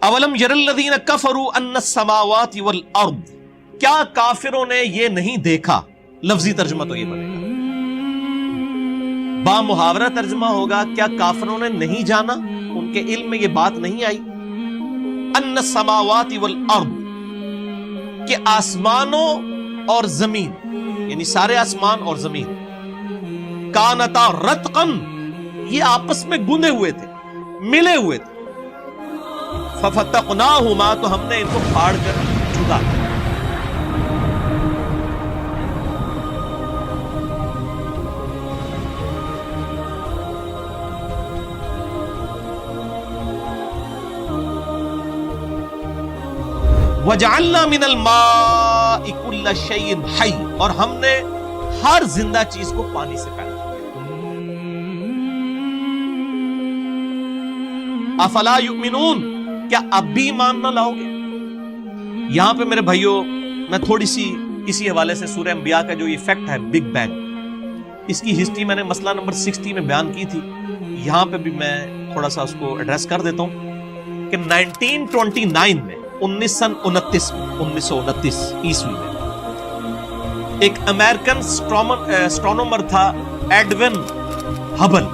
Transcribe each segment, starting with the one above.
اولم یرالذین کفروا ان السماوات والارض، کیا کافروں نے یہ نہیں دیکھا؟ لفظی ترجمہ تو یہ بنے گا، با محاورہ ترجمہ ہوگا کیا کافروں نے نہیں جانا، ان کے علم میں یہ بات نہیں آئی، ان السماوات والارض، کہ آسمانوں اور زمین، یعنی سارے آسمان اور زمین، کانتا رتقن، یہ آپس میں گندے ہوئے تھے، ملے ہوئے تھے، ففتقناہما، تو ہم نے ان کو پھاڑ کر جدا کیا۔ وَجَعَلْنَا مِنَ الْمَاءِ كُلَّ شَيْءٍ حَيٍّ، اور ہم نے ہر زندہ چیز کو پانی سے پیدا کیا۔ افلا یؤمنون، کیا اب بھی ایمان نہ لاؤ گے؟ یہاں پہ میرے بھائیوں میں تھوڑی سی اسی حوالے سے سورہ انبیاء کا جو یہ فیکٹ ہے بگ بینگ، اس کی ہسٹری میں نے مسئلہ نمبر 60 میں بیان کی تھی، یہاں پہ بھی میں تھوڑا سا اس کو ایڈریس کر دیتا ہوں کہ 1929 میں 1929 عیسوی میں ایک امریکن اسٹرونومر تھا ایڈون ہبل،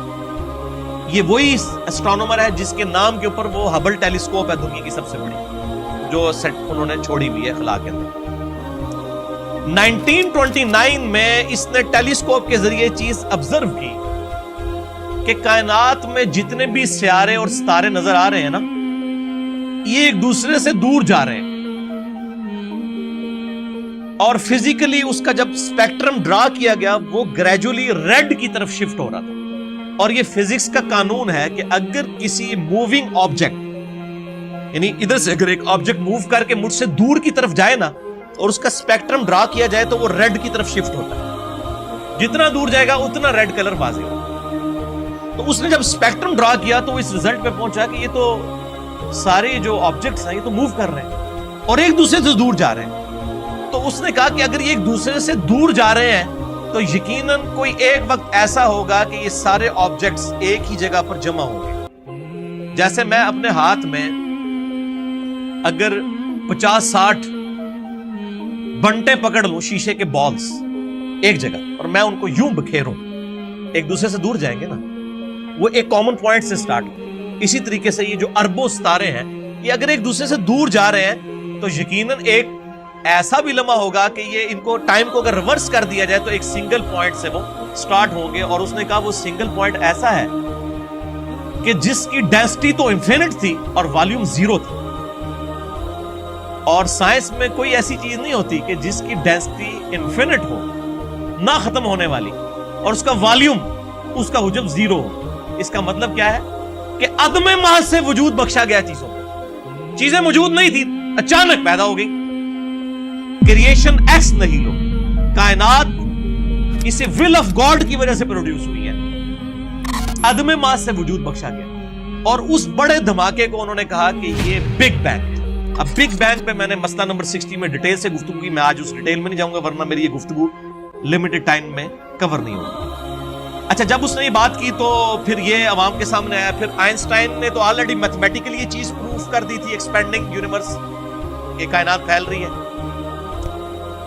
یہ وہی اسٹرونومر ہے جس کے نام کے اوپر وہ ہبل ٹیلیسکوپ ہے دنیا کی سب سے بڑی، جو سیٹ انہوں نے چھوڑی ہوئی ہے خلا کے اندر۔ 1929 میں اس نے ٹیلیسکوپ کے ذریعے چیز آبزرو کی کہ کائنات میں جتنے بھی سیارے اور ستارے نظر آ رہے ہیں نا، یہ ایک دوسرے سے دور جا رہے ہیں، اور فزیکلی اس کا جب اسپیکٹرم ڈرا کیا گیا وہ گریجولی ریڈ کی طرف شفٹ ہو رہا تھا۔ اور یہ فزکس کا قانون ہے کہ اگر کسی موونگ آبجیکٹ، یعنی ادھر سے اگر ایک آبجیکٹ موو کر کے مجھ سے دور کی طرف جائے نا اور اس کا اسپیکٹرم ڈرا کیا جائے تو وہ ریڈ کی طرف شفٹ ہوتا ہے، جتنا دور جائے گا اتنا ریڈ کلر واضح ہوگا۔ تو اس نے جب اسپیکٹرم ڈرا کیا تو اس ریزلٹ پہ پہنچا کہ یہ تو سارے جو آبجیکٹس ہیں یہ تو موو کر رہے ہیں اور ایک دوسرے سے دور جا رہے ہیں۔ تو اس نے کہا کہ اگر یہ ایک دوسرے سے دور جا رہے ہیں تو یقیناً کوئی ایک وقت ایسا ہوگا کہ یہ سارے آبجیکٹس ایک ہی جگہ پر جمع ہوں گے۔ جیسے میں اپنے ہاتھ میں اگر 50-60 بنٹے پکڑ لوں شیشے کے بالز ایک جگہ اور میں ان کو یوں بکھیروں، ایک دوسرے سے دور جائیں گے نا، وہ ایک کامن پوائنٹ سے سٹارٹ ہو۔ اسی طریقے سے یہ جو اربوں ستارے ہیں یہ اگر ایک دوسرے سے دور جا رہے ہیں تو یقیناً ایک ایسا بھی لمحہ ہوگا کہ یہ ان کو ٹائم کو اگر ریورس کر دیا جائے تو ایک سنگل پوائنٹ سے وہ سٹارٹ ہوں گے۔ اور اس نے کہا وہ سنگل پوائنٹ ایسا ہے کہ جس کی ڈینسٹی تو انفینٹ تھی اور والیوم 0 تھی، اور سائنس میں کوئی ایسی چیز نہیں ہوتی کہ جس کی ڈینسٹی انفینٹ ہو، نہ ختم ہونے والی، اور اس کا والیوم، اس کا حجم 0 ہو۔ اس کا مطلب کیا ہے کہ عدم محض سے وجود بخشا گیا چیزوں کو، چیزیں موجود نہیں تھی اچانک پیدا ہو گئی، کریشن ایکس نہیں لو، کائنات کسی ول آف گاڈ کی وجہ سے پروڈیوس ہوئی ہے، عدم محض سے وجود بخشا گیا۔ اور اس بڑے دھماکے کو انہوں نے کہا کہ یہ بگ بینگ۔ اب بگ بینگ پہ میں نے مسئلہ نمبر 60 میں ڈیٹیل سے گفتگو کی، میں آج اس ڈیٹیل میں نہیں جاؤں گا ورنہ میری یہ گفتگو لمیٹڈ ٹائم میں کور نہیں ہوگی۔ اچھا، جب اس نے یہ بات کی تو پھر یہ عوام کے سامنے آیا۔ پھر آئنسٹائن نے تو آلریڈی میتھمیٹیکلی یہ چیز پروف کر دی تھی، ایکسپینڈنگ یونیورس، کہ کائنات پھیل رہی ہے۔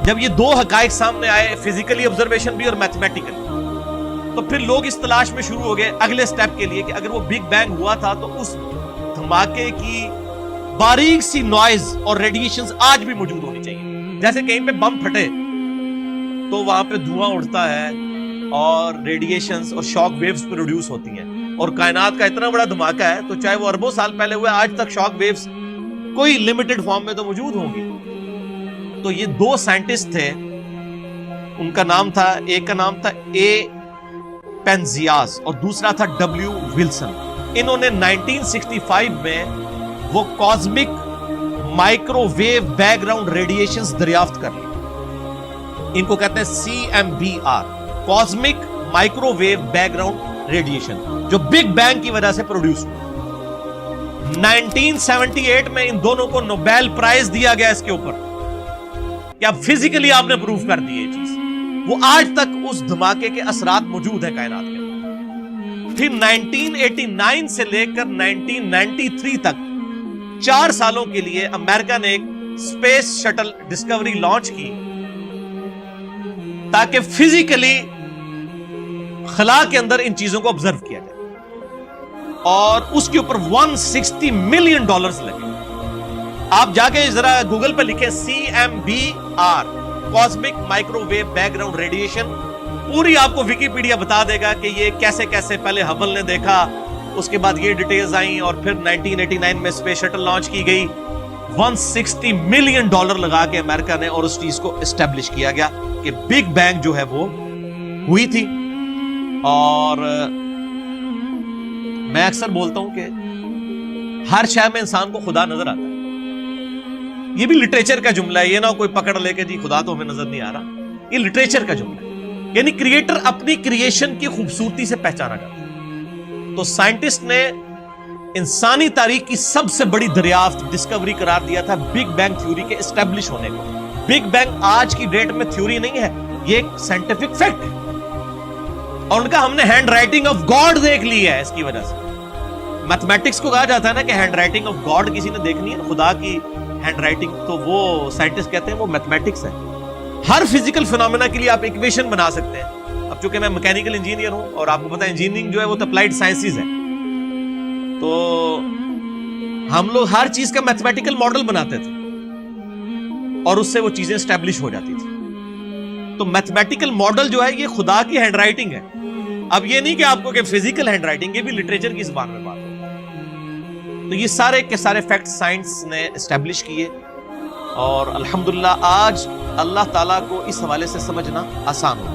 جب یہ دو حقائق سامنے آئے، فزیکلی آبزرویشن بھی اور میتھمیٹیکلی، تو پھر لوگ اس تلاش میں شروع ہو گئے اگلے سٹیپ کے لیے کہ اگر وہ بگ بینگ ہوا تھا تو اس دھماکے کی باریک سی نوائز اور ریڈیشنز آج بھی موجود ہونی چاہیے۔ جیسے کہیں پہ بم پھٹے تو وہاں پہ دھواں اڑتا ہے اور ریڈیشنز اور شاک ویوز پروڈیوس ہوتی ہیں، اور کائنات کا اتنا بڑا دھماکہ ہے تو چاہے وہ اربوں سال پہلے ہوئے، آج تک شاک ویوز کوئی لمیٹڈ فارم میں تو موجود ہوں گی۔ تو یہ دو سائنٹسٹ تھے، ان کا نام تھا، ایک کا نام تھا اے پینزیاز اور دوسرا تھا ڈبلیو ولسن۔ انہوں نے 1965 میں وہ cosmic microwave background radiations دریافت کر لی، ان کو کہتے ہیں CMBR، cosmic microwave background radiation, جو بگ بینگ کی وجہ سے پروڈیوس ہوئی۔ 1978 میں ان دونوں کو نوبیل پرائز دیا گیا اس کے اوپر، کیا فزیکلی آپ نے پروف کر دی یہ چیز۔ وہ آج تک اس دھماکے کے اثرات موجود ہیں کائنات کے۔ پھر 1989 سے لے کر 1993 تک 4 سالوں کے لیے امریکہ نے ایک اسپیس شٹل ڈسکوری لانچ کی تاکہ فزیکلی خلا کے اندر ان چیزوں کو آبزرو کیا جائے، اور اس کے اوپر $160 ملین لگے۔ آپ جا کے ذرا گوگل پہ لکھیں CMBR، cosmic microwave background radiation, پوری آپ کو ویکیپیڈیا بتا دے گا کہ یہ کیسے کیسے پہلے ہبل نے دیکھا، اس کے بعد یہ ڈیٹیلز آئیں، اور پھر 1989 میں اسپیس شٹل لانچ کی گئی۔ $160 ملین لگا کے امریکہ نے، اور اس چیز کو اسٹیبلش کیا گیا کہ بگ بینگ جو ہے وہ ہوئی تھی۔ اور میں اکثر بولتا ہوں کہ ہر شے میں انسان کو خدا نظر آتا ہے، یہ بھی لٹریچر کا جملہ ہے، یہ نہ کوئی پکڑ لے کے جی خدا تو ہمیں نظر نہیں آ رہا، یہ لٹریچر کا جملہ ہے، یعنی کریٹر اپنی کریشن کی خوبصورتی سے پہچانا جاتا ہے۔ تو سائنٹسٹ نے انسانی تاریخ کی سب سے بڑی دریافت ڈسکوری قرار دیا تھا بگ بینگ تھیوری کے اسٹیبلش ہونے کو۔ بگ بینگ آج کی ڈیٹ میں تھیوری نہیں ہے، یہ ایک سائنٹیفک فیکٹ ہے، اور ان کا ہم نے ہینڈ رائٹنگ آف گاڈ دیکھ لی ہے۔ اس کی وجہ سے میتھمیٹکس کو کہا جاتا ہے نا کہ ہینڈ رائٹنگ آف گاڈ کسی نے دیکھنی ہے، خدا کی ہینڈ رائٹنگ، تو وہ سائنٹسٹ کہتے ہیں وہ میتھمیٹکس ہے۔ ہر فزیکل فینومینا کے لیے آپ ایکویشن بنا سکتے ہیں۔ اب چونکہ میں میکینیکل انجینئر ہوں، اور آپ کو پتا ہے انجینئرنگ جو ہے وہ اپلائیڈ سائنسز ہے، تو ہم لوگ ہر چیز کا میتھمیٹیکل ماڈل بناتے تھے، اور اس سے وہ چیزیں اسٹیبلش ہو جاتی تھی۔ تو میتھمیٹیکل ماڈل جو ہے یہ خدا کی ہینڈ رائٹنگ ہے۔ اب یہ نہیں کہ آپ کو کہ فزیکل ہینڈ رائٹنگ، یہ بھی لٹریچر کی زبان میں بات ہے۔ تو یہ سارے کے سارے فیکٹ سائنس نے اسٹیبلش کیے، اور الحمدللہ آج اللہ تعالیٰ کو اس حوالے سے سمجھنا آسان ہو۔